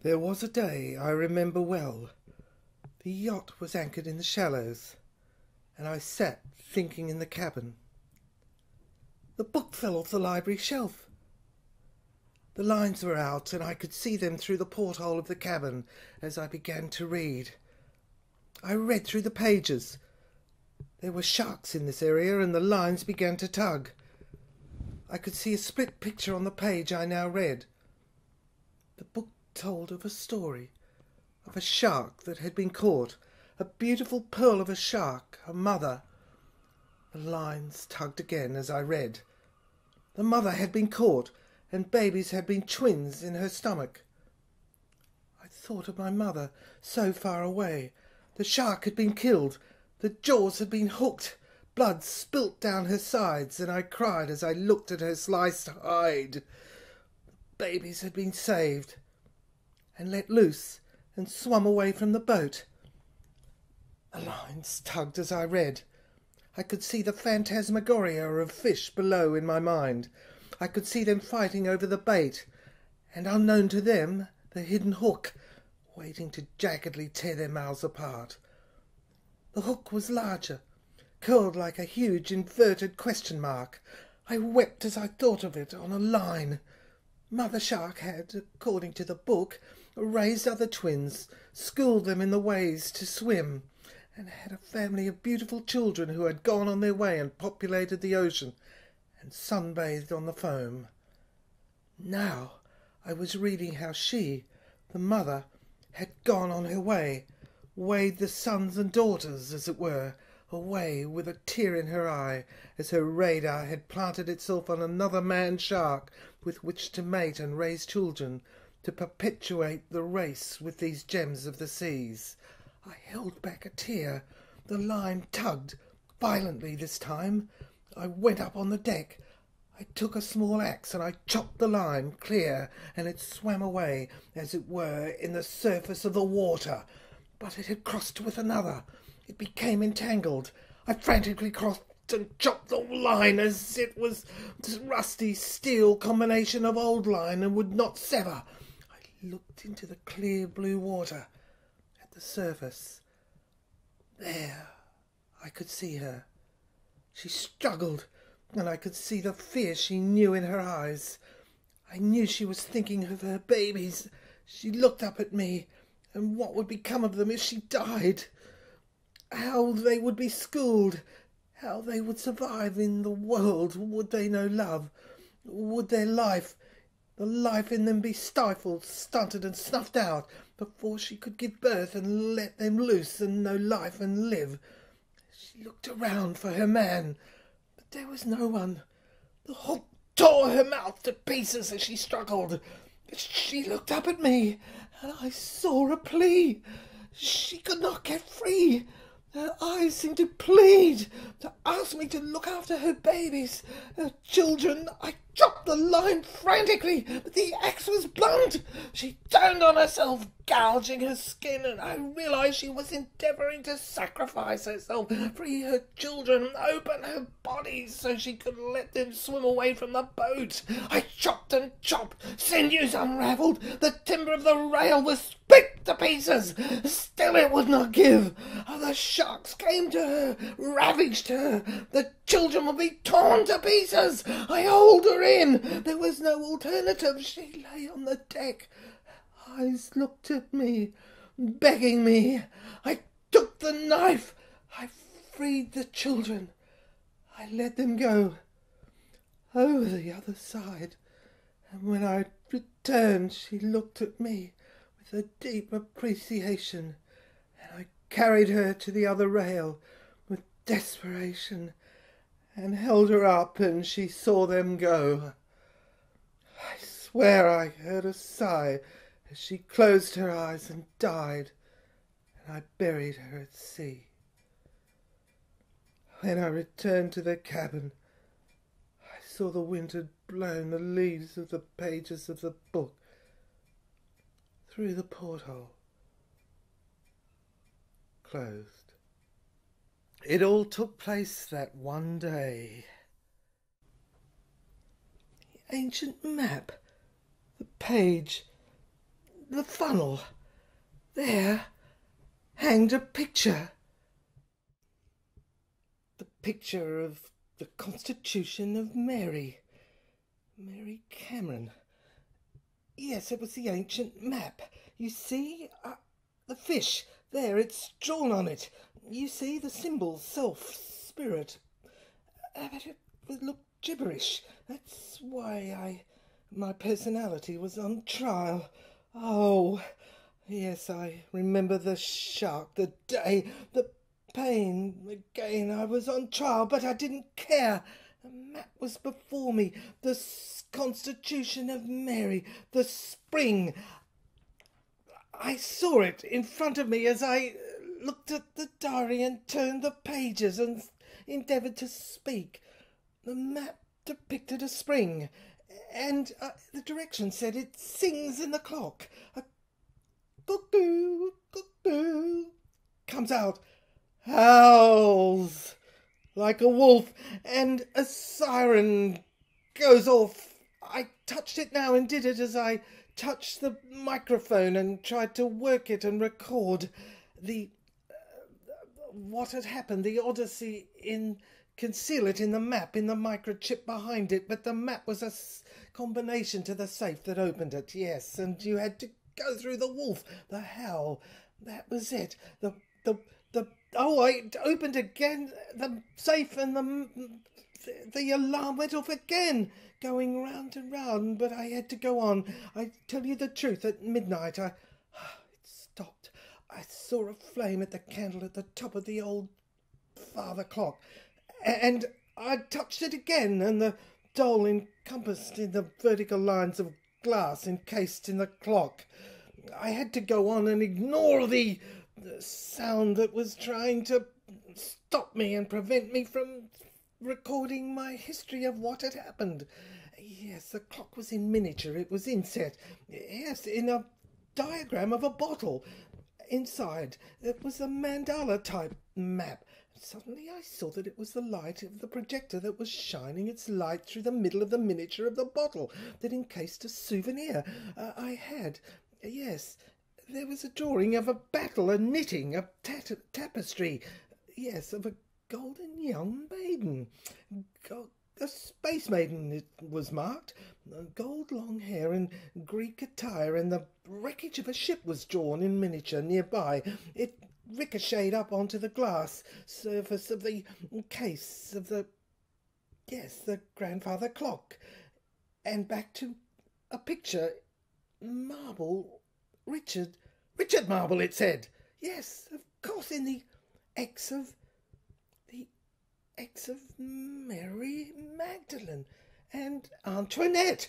There was a day I remember well. The yacht was anchored in the shallows, and I sat thinking in the cabin. The book fell off the library shelf. The lines were out, and I could see them through the porthole of the cabin as I began to read. I read through the pages. There were sharks in this area, and the lines began to tug. I could see a split picture on the page I now read. The book told of a story, of a shark that had been caught, a beautiful pearl of a shark, a mother. The lines tugged again as I read. The mother had been caught, and babies had been twins in her stomach. I thought of my mother, so far away. The shark had been killed. The jaws had been hooked. Blood spilt down her sides, and I cried as I looked at her sliced hide. The babies had been saved and let loose and swum away from the boat. The lines tugged as I read. I could see the phantasmagoria of fish below in my mind. I could see them fighting over the bait, and unknown to them, the hidden hook, waiting to jaggedly tear their mouths apart. The hook was larger, curled like a huge inverted question mark. I wept as I thought of it on a line. Mother Shark had, according to the book, raised other twins, schooled them in the ways to swim, and had a family of beautiful children who had gone on their way and populated the ocean and sunbathed on the foam. Now I was reading how she, the mother, had gone on her way, weighed the sons and daughters, as it were, away with a tear in her eye, as her radar had planted itself on another man-shark with which to mate and raise children, to perpetuate the race with these gems of the seas. I held back a tear. The line tugged, violently this time. I went up on the deck. I took a small axe and I chopped the line clear, and it swam away, as it were, in the surface of the water. But it had crossed with another. It became entangled. I frantically crossed and chopped the line as it was this rusty steel combination of old line and would not sever. I looked into the clear blue water at the surface. There I could see her. She struggled, and I could see the fear she knew in her eyes. I knew she was thinking of her babies. She looked up at me, and what would become of them if she died? How they would be schooled, how they would survive in the world. Would they know love? Would their life, the life in them, be stifled, stunted and snuffed out before she could give birth and let them loose and know life and live? She looked around for her man, but there was no one. The hook tore her mouth to pieces as she struggled. She looked up at me, and I saw a plea. She could not get free. Her eyes seemed to plead, to ask me to look after her babies, her children. I chopped the line frantically, but the axe was blunt. She turned on herself, gouging her skin, and I realized she was endeavoring to sacrifice herself, free her children, open her body so she could let them swim away from the boat. I chopped and chopped, sinews unravelled, the timber of the rail was split to pieces. Still it would not give. Other sharks came to her, ravaged her. The children would be torn to pieces. I hauled her in. There was no alternative. She lay on the deck. Her eyes looked at me, begging me. I took the knife. I freed the children. I let them go over the other side, and when I returned she looked at me with a deep appreciation, and I carried her to the other rail with desperation and held her up, and she saw them go. I swear I heard a sigh as she closed her eyes and died, and I buried her at sea. When I returned to the cabin, I saw the wind had blown the leaves of the pages of the book through the porthole, closed. It all took place that one day. The ancient map, the page, the funnel. There hanged a picture. The picture of the Constitution of Mary. Mary Cameron. Yes, it was the ancient map. You see? The fish. There, it's drawn on it. You see, the symbols, self, spirit. But it looked gibberish. That's why my personality was on trial. Oh, yes, I remember the shark, the day, the pain. Again, I was on trial, but I didn't care. The map was before me. The Constitution of Mary. The spring. I saw it in front of me as I looked at the diary and turned the pages and endeavoured to speak. The map depicted a spring, and the direction said it sings in the clock. A cuckoo, cuckoo, comes out, howls like a wolf, and a siren goes off. I touched it now and did it as I touched the microphone and tried to work it and record what had happened, the odyssey conceal it in the map, in the microchip behind it, but the map was a combination to the safe that opened it, yes, and you had to go through the wolf, the howl, that was it, it opened again, the safe, and the alarm went off again, going round and round, but I had to go on. I tell you the truth, at midnight it stopped. I saw a flame at the candle at the top of the old father clock, and I touched it again, and the dial encompassed in the vertical lines of glass encased in the clock. I had to go on and ignore the sound that was trying to stop me and prevent me from recording my history of what had happened. Yes, the clock was in miniature. It was inset. Yes, in a diagram of a bottle. Inside, it was a mandala-type map. Suddenly I saw that it was the light of the projector that was shining its light through the middle of the miniature of the bottle that encased a souvenir I had. Yes, there was a drawing of a battle, a knitting, a tapestry. Yes, of a golden young maiden. A space maiden, it was marked. Gold long hair and Greek attire, and the wreckage of a ship was drawn in miniature nearby. It ricocheted up onto the glass surface of the case of the grandfather clock, and back to a picture, marble, Richard Marble, it said. Yes, of course, in the X of Mary Magdalene and Antoinette.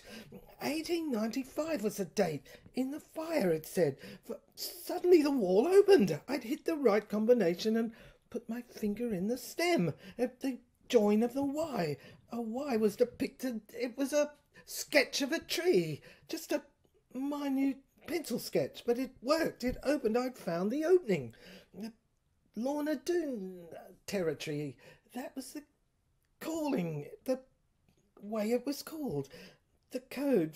1895 was the date. In the fire, it said. For suddenly the wall opened. I'd hit the right combination and put my finger in the stem at the join of the Y. A Y was depicted. It was a sketch of a tree. Just a minute pencil sketch, but it worked. It opened. I'd found the opening. The Lorna Doone territory. That was the calling, the way it was called. The code,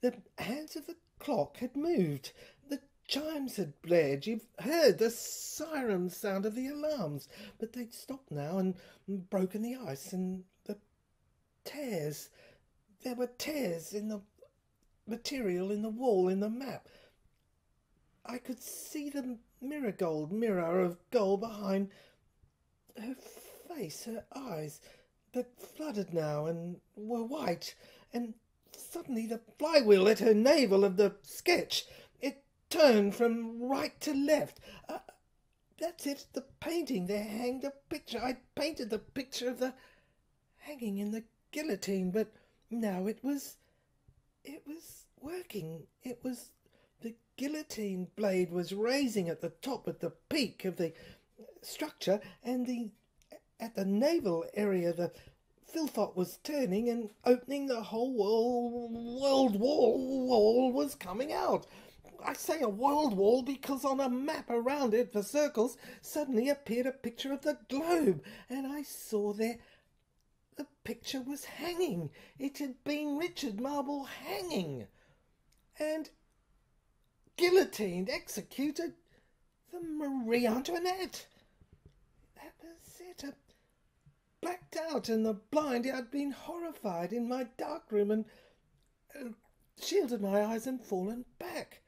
the hands of the clock had moved. The chimes had blared. You've heard the siren sound of the alarms, but they'd stopped now and broken the ice and the tears. There were tears in the material, in the wall, in the map. I could see the mirror of gold behind her face, her eyes, that flooded now and were white, and suddenly the flywheel at her navel of the sketch, it turned from right to left. That's it, the painting. There hanged a picture. I painted the picture of the hanging in the guillotine, but now it was working. It was the guillotine blade was raising at the top, at the peak of the structure, and at the navel area the Philpot was turning and opening. The whole world wall was coming out. I say a world wall because on a map around it for circles suddenly appeared a picture of the globe, and I saw there the picture was hanging. It had been Richard Marble hanging, and guillotined, executed the Marie Antoinette. That was it. I blacked out in the blind. I'd been horrified in my dark room and shielded my eyes and fallen back.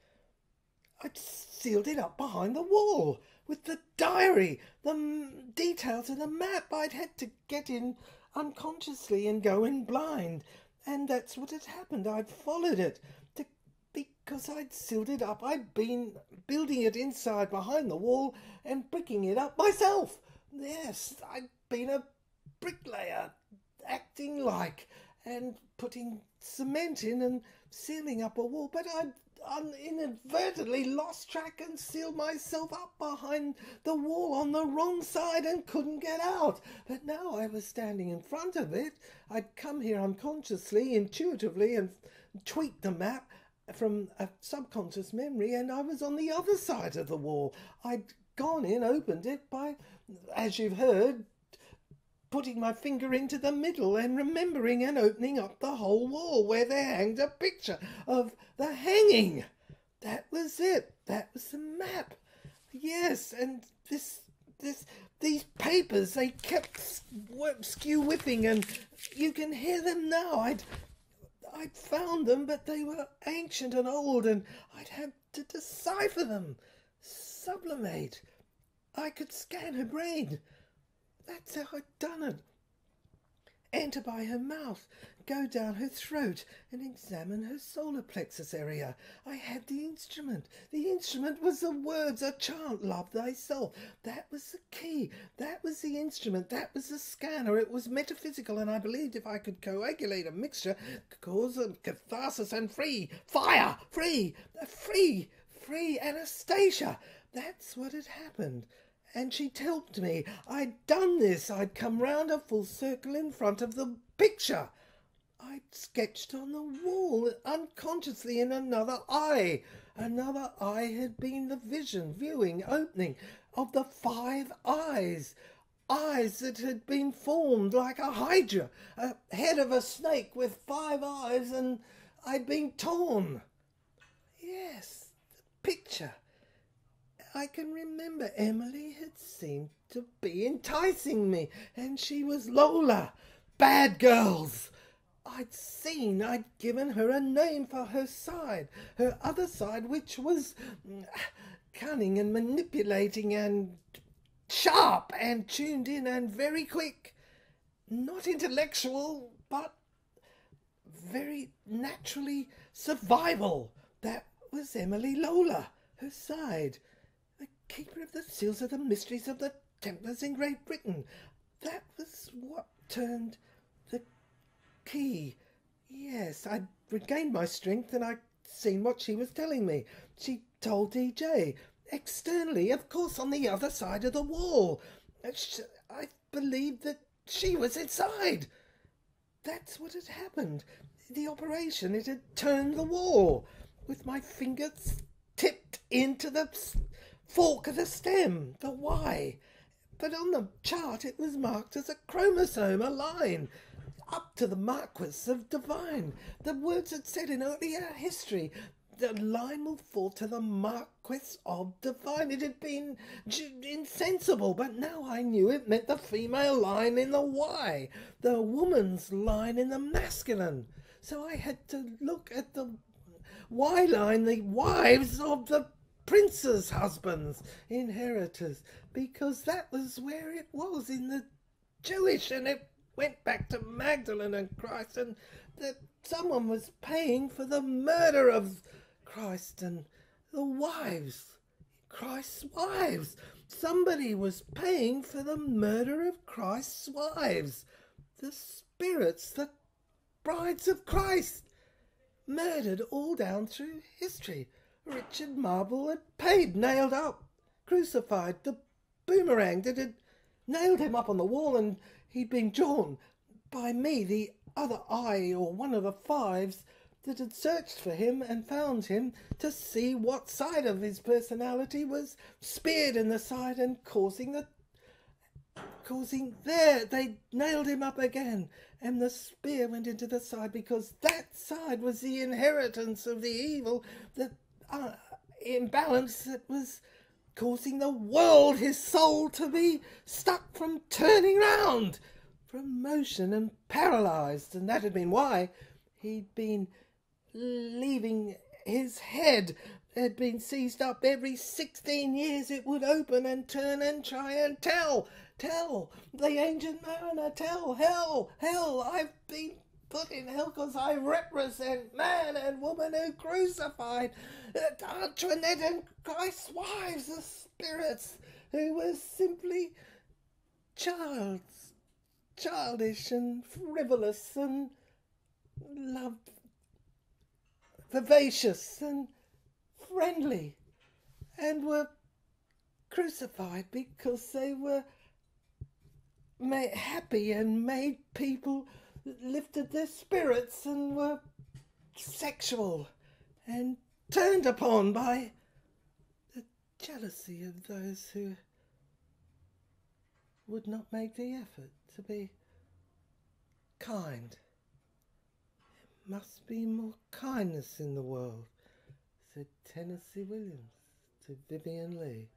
I'd sealed it up behind the wall with the diary, the details of the map. I'd had to get in unconsciously and go in blind. And that's what had happened. I'd followed it because I'd sealed it up. I'd been building it inside behind the wall and bricking it up myself. Yes, I'd been a bricklayer, acting like, and putting cement in and sealing up a wall. But I'd inadvertently lost track and sealed myself up behind the wall on the wrong side and couldn't get out. But now I was standing in front of it. I'd come here unconsciously, intuitively, and tweaked the map from a subconscious memory, and I was on the other side of the wall. I'd gone in, opened it by, as you've heard, putting my finger into the middle and remembering and opening up the whole wall where there hanged a picture of the hanging. That was it. That was the map. Yes, and these papers, they kept skew-whipping, and you can hear them now. I'd found them, but they were ancient and old, and I'd had to decipher them, sublimate. I could scan her brain. That's how I'd done it. Enter by her mouth, go down her throat, and examine her solar plexus area. I had the instrument. The instrument was the words, a chant, love thyself. That was the key. That was the instrument. That was the scanner. It was metaphysical, and I believed if I could coagulate a mixture, cause a catharsis and free, fire, free, Anastasia. That's what had happened. And she'd helped me. I'd done this. I'd come round a full circle in front of the picture. I'd sketched on the wall unconsciously in another eye. Another eye had been the vision, viewing, opening of the 5 eyes. Eyes that had been formed like a hydra, a head of a snake with 5 eyes, and I'd been torn. Yes, the picture. I can remember Emily had seemed to be enticing me, and she was Lola. Bad girls. I'd given her a name for her side, her other side, which was cunning and manipulating and sharp and tuned in and very quick. Not intellectual, but very naturally survival. That was Emily Lola, her side. The keeper of the seals of the mysteries of the Templars in Great Britain. That was what turned the key. Yes, I'd regained my strength, and I'd seen what she was telling me. She told DJ. Externally, of course, on the other side of the wall. I believed that she was inside. That's what had happened. The operation, it had turned the wall. With my fingers tipped into the fork of the stem, the Y. But on the chart it was marked as a chromosome, a line, up to the Marquis of Divine. The words had said in earlier history, the line will fall to the Marquis of Divine. It had been insensible, but now I knew it meant the female line in the Y, the woman's line in the masculine. So I had to look at the Y line, the wives of the prince's husbands, inheritors, because that was where it was in the Jewish, and it went back to Magdalene and Christ, and that someone was paying for the murder of Christ and the wives, Christ's wives. Somebody was paying for the murder of Christ's wives, the spirits, the brides of Christ, murdered all down through history. Richard Marble had paid, nailed up, crucified, the boomerang that had nailed him up on the wall, and he'd been drawn by me, the other eye, or one of the 5s, that had searched for him and found him, to see what side of his personality was speared in the side and causing there. They nailed him up again, and the spear went into the side, because that side was the inheritance of the evil that imbalance that was causing the world, his soul, to be stuck from turning round, from motion and paralysed, and that had been why he'd been leaving his head. Had been seized up every 16 years. It would open and turn and try and tell the ancient mariner, hell, I've been put in hell because I represent man and woman who crucified Antoinette and Christ's wives, the spirits who were simply childish and frivolous and vivacious and friendly, and were crucified because they were happy and made people, lifted their spirits and were sexual and turned upon by the jealousy of those who would not make the effort to be kind. There must be more kindness in the world, said Tennessee Williams to Vivian Leigh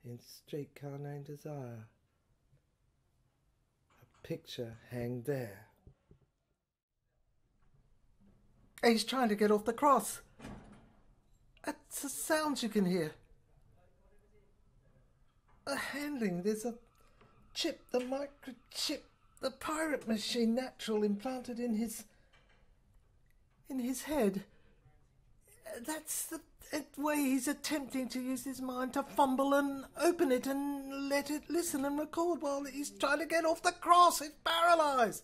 in Streetcar Named Desire. A picture hanged there. He's trying to get off the cross. That's the sounds you can hear. The handling, there's a chip, the microchip, the pirate machine natural implanted in his head. That's the way he's attempting to use his mind to fumble and open it and let it listen and record while he's trying to get off the cross. It's paralysed.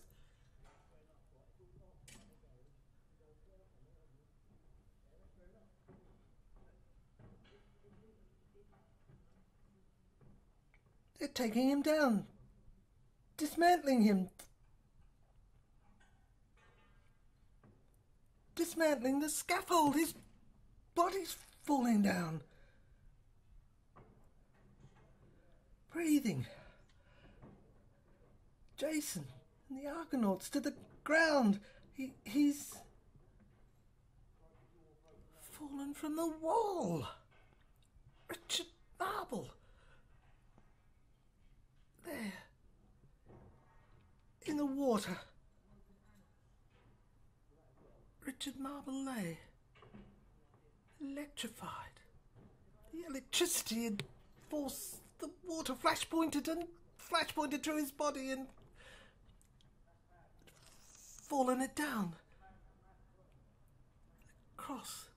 They're taking him down, dismantling him, dismantling the scaffold. His body's falling down. Breathing. Jason and the Argonauts to the ground. He's fallen from the wall. Richard Marble. There. In the water. Richard Marble lay. Electrified. The electricity had forced the water flash pointed through his body and fallen it down. The cross.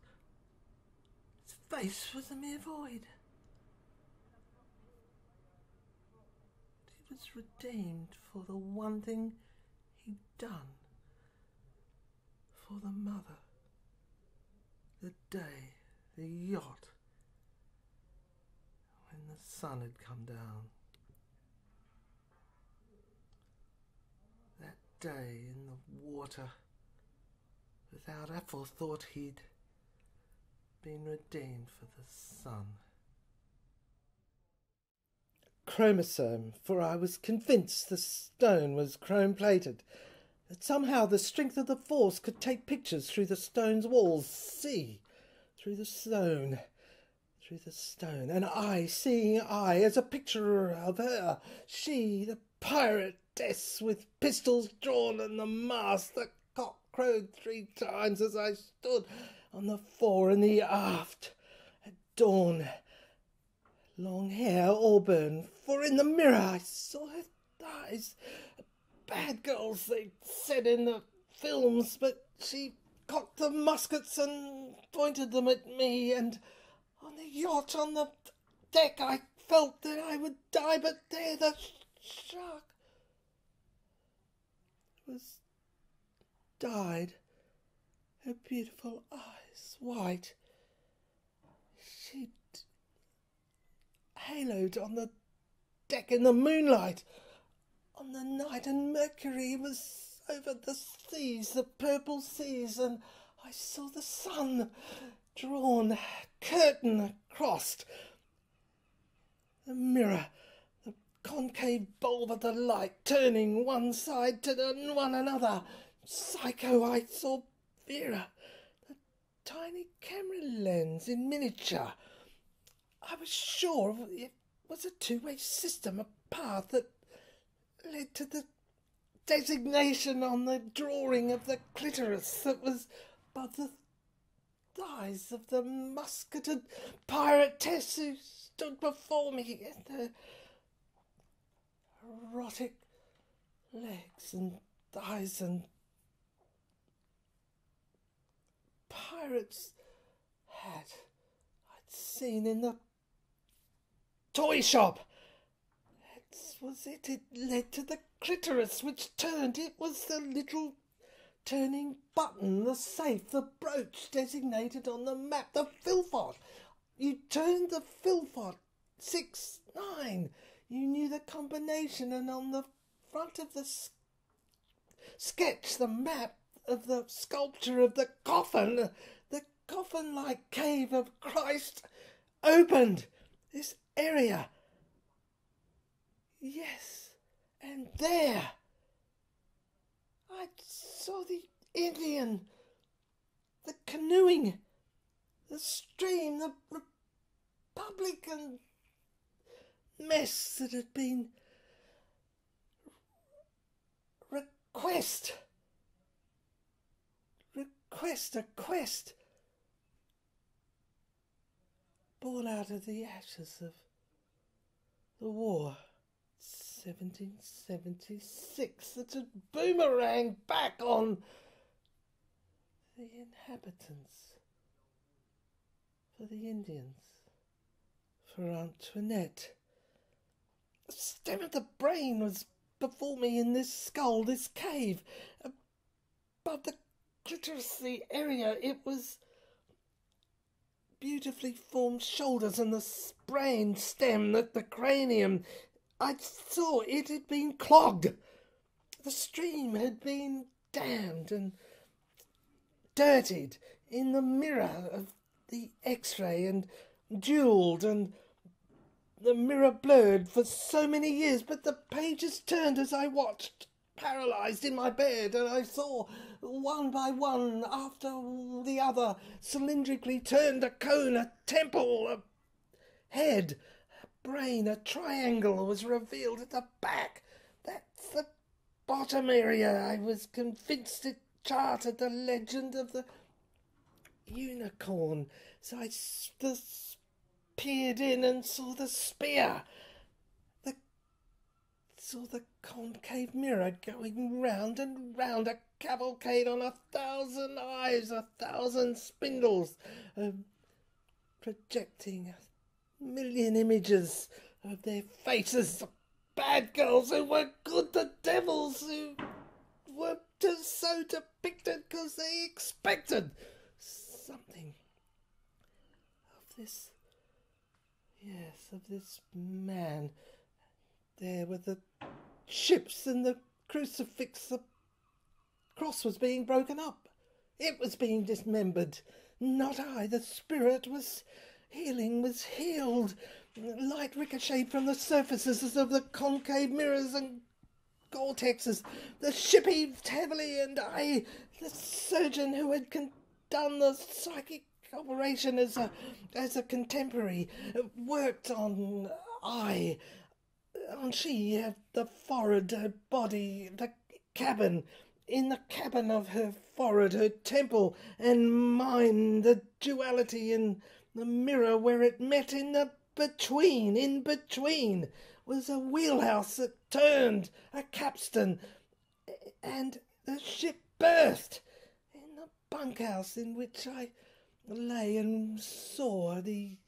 His face was a mere void. He was redeemed for the one thing he'd done. For the mother. The day, the yacht, when the sun had come down. That day in the water, without aforethought, he'd been redeemed for the sun. Chromosome, for I was convinced the stone was chrome-plated, that somehow the strength of the force could take pictures through the stone's walls. See, through the stone, and I, seeing I, as a picture of her, she, the piratess, with pistols drawn and the mast. The cock crowed 3 times as I stood on the fore and the aft at dawn. Long hair, auburn, for in the mirror I saw her eyes. Bad girls, they said in the films, but she cocked the muskets and pointed them at me, and on the yacht, on the deck, I felt that I would die, but there the shark was dyed, her beautiful eyes white. She'd haloed on the deck in the moonlight, on the night, and Mercury was over the seas, the purple seas, and I saw the sun drawn, curtain crossed. The mirror, the concave bulb of the light, turning one side to one another. Psycho, I saw Vera, the tiny camera lens in miniature. I was sure it was a two-way system, a path that led to the designation on the drawing of the clitoris that was above the thighs of the musketed piratess who stood before me, and her erotic legs and thighs and pirate's hat I'd seen in the toy shop. That was it. It led to the clitoris, which turned. It was the little turning button, the safe, the brooch designated on the map, the Philpot. You turned the Philpot 6-9. You knew the combination, and on the front of the sketch, the map of the sculpture of the coffin-like cave of Christ opened. This area. Yes, and there I saw the Indian, the canoeing, the stream, the Republican mess that had been a quest, born out of the ashes of the war, 1776, that had boomeranged back on the inhabitants, for the Indians, for Antoinette. The stem of the brain was before me in this skull, this cave. Above the clitoris, the area, it was beautifully formed shoulders and the brain stem, the cranium. I saw it had been clogged. The stream had been dammed and dirtied in the mirror of the X-ray and jewelled, and the mirror blurred for so many years, but the pages turned as I watched, paralysed in my bed, and I saw one by one, after the other, cylindrically turned a cone, a temple, a head, a brain, a triangle was revealed at the back. That's the bottom area. I was convinced it charted the legend of the unicorn. So I peered in and saw the spear. Saw the concave mirror going round and round, a cavalcade on 1,000 eyes, 1,000 spindles, projecting 1,000,000 images of their faces, the bad girls who were good, the devils who were just so depicted because they expected something of this, yes, of this man. There were the ships and the crucifix. The cross was being broken up. It was being dismembered. Not I. The spirit was healing, was healed. Light ricocheted from the surfaces of the concave mirrors and Gore-Texes. The ship heaved heavily, and I, the surgeon who had done the psychic operation as a contemporary, worked on she, the forehead, her body, the cabin. In the cabin of her forehead, her temple, and mine, the duality in the mirror where it met in between, was a wheelhouse that turned, a capstan, and the ship burst in the bunkhouse in which I lay and saw the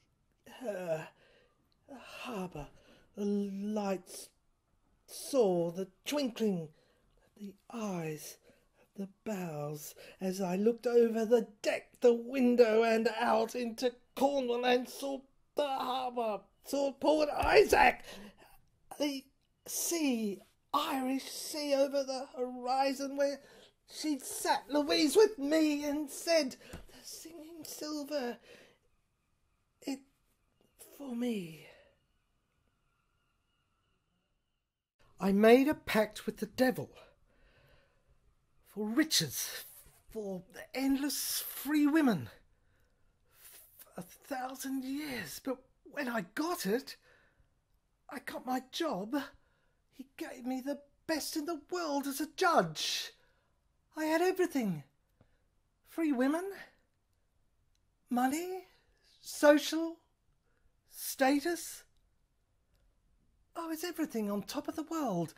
harbour. The lights saw the twinkling of the eyes of the bows as I looked over the deck, the window, and out into Cornwall, and saw the harbour, saw Port Isaac, the sea, Irish Sea over the horizon where she sat, Louise, with me, and said, the singing silver, it for me. I made a pact with the devil for riches, for endless free women, 1,000 years, but when I got it, I got my job. He gave me the best in the world as a judge. I had everything. Free women, money, social status. I was everything on top of the world.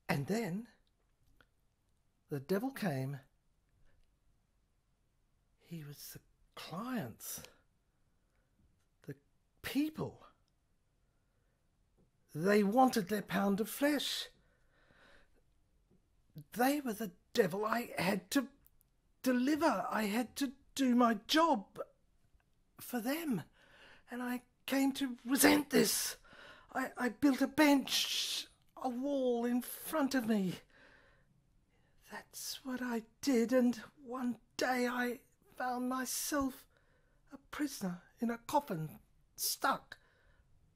And then the devil came. He was the clients, the people. They wanted their pound of flesh. They were the devil I had to deliver. I had to do my job for them. And I came to resent this. I built a bench, a wall in front of me. That's what I did, and one day I found myself a prisoner in a coffin, stuck,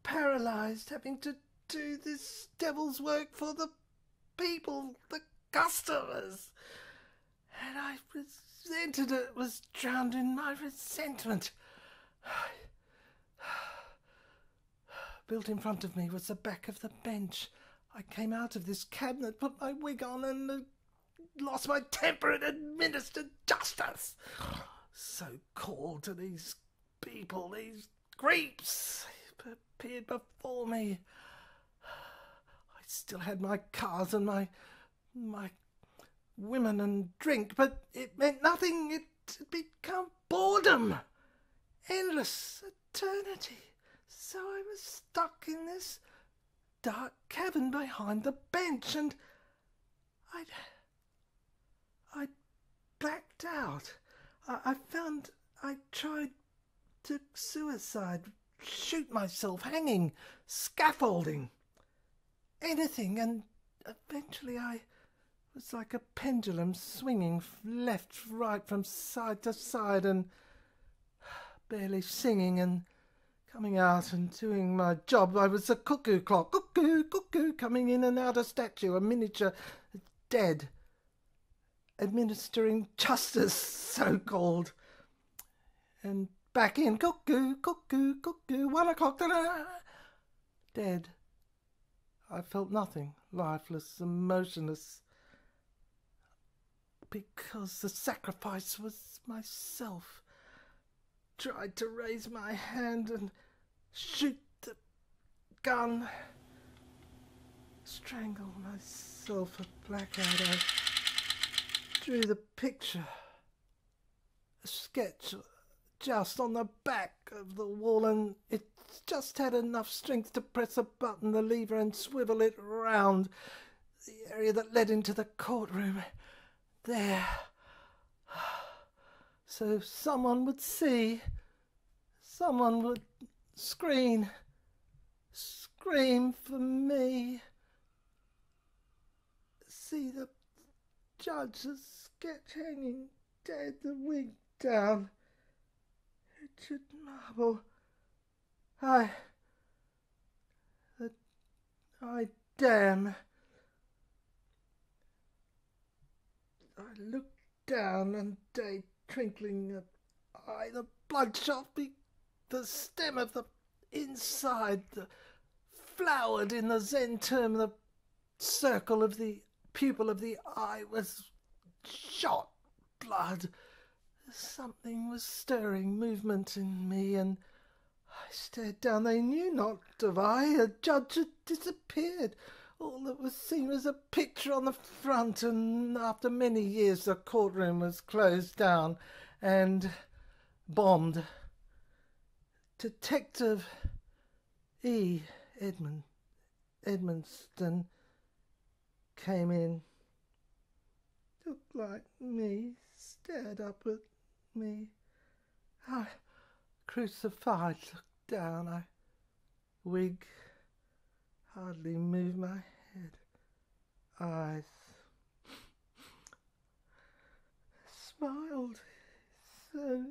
paralysed, having to do this devil's work for the people, the customers. And I resented it, was drowned in my resentment. Built in front of me was the back of the bench. I came out of this cabinet, put my wig on, and lost my temper and administered justice. So called to these people, these creeps, appeared before me. I still had my cars and my women and drink, but it meant nothing. It had become boredom, endless eternity. So I was stuck in this dark cabin behind the bench, and I'd blacked out. I found I tried to suicide, shoot myself, hanging, scaffolding, anything, and eventually I was like a pendulum swinging left, right, from side to side, and barely singing and coming out and doing my job. I was a cuckoo clock, cuckoo, cuckoo, coming in and out, a statue, a miniature, dead, administering justice, so-called, and back in, cuckoo, cuckoo, cuckoo, 1 o'clock, da-da, dead. I felt nothing, lifeless and motionless, because the sacrifice was myself. Tried to raise my hand and shoot the gun, strangle myself, a blackout. I drew the picture, a sketch, just on the back of the wall, and it just had enough strength to press a button, the lever, and swivel it round the area that led into the courtroom. There. So someone would see, someone would scream for me. See the judge, the sketch hanging dead, the wig down. Richard Marble. I damn. I looked down, and day twinkling eye, the bloodshot, the stem of the inside, the flowered in the Zen term, the circle of the pupil of the eye was shot blood. Something was stirring, movement in me, and I stared down. They knew not of I. A judge had disappeared. All that was seen was a picture on the front, and after many years the courtroom was closed down and bombed. Detective E. Edmonston came in, looked like me, stared up at me. I crucified, looked down, I wig, hardly moved my head, eyes, smiled, so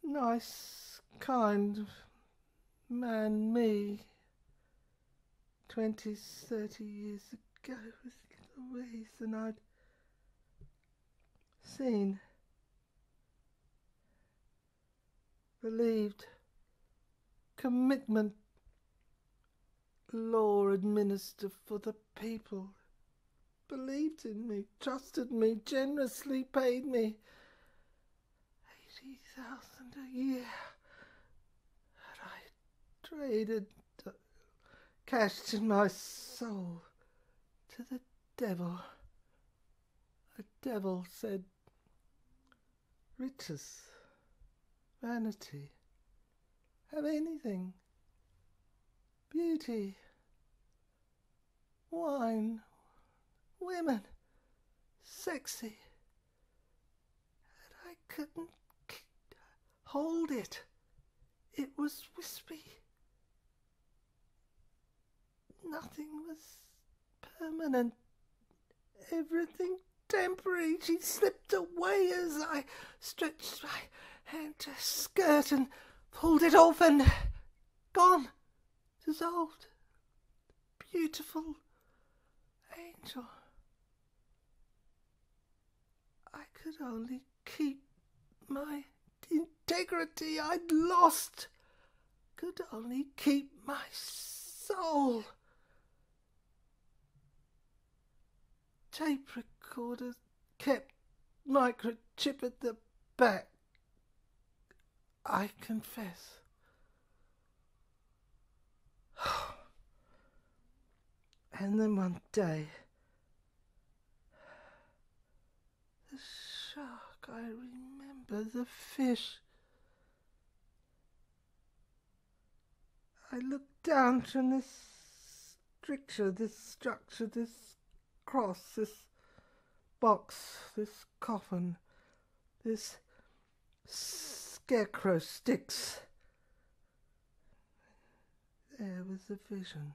nice, kind man, me, 20, 30 years ago, with Louise, and I'd seen believed, commitment, law administer for the people, believed in me, trusted me, generously paid me 80,000 a year, and I traded, cashed in my soul to the devil. The devil said, riches, vanity, have anything, beauty, wine, women, sexy, and I couldn't hold it. It was wispy. Nothing was permanent. Everything temporary. She slipped away as I stretched my hand to her skirt and pulled it off, and gone, dissolved. Beautiful angel. I could only keep my integrity I'd lost. Could only keep my soul. Tape recorder kept microchip at the back. I confess. And then one day, the shark, I remember the fish. I looked down from this structure, this cross, this box, this coffin, this scarecrow sticks. There was a vision.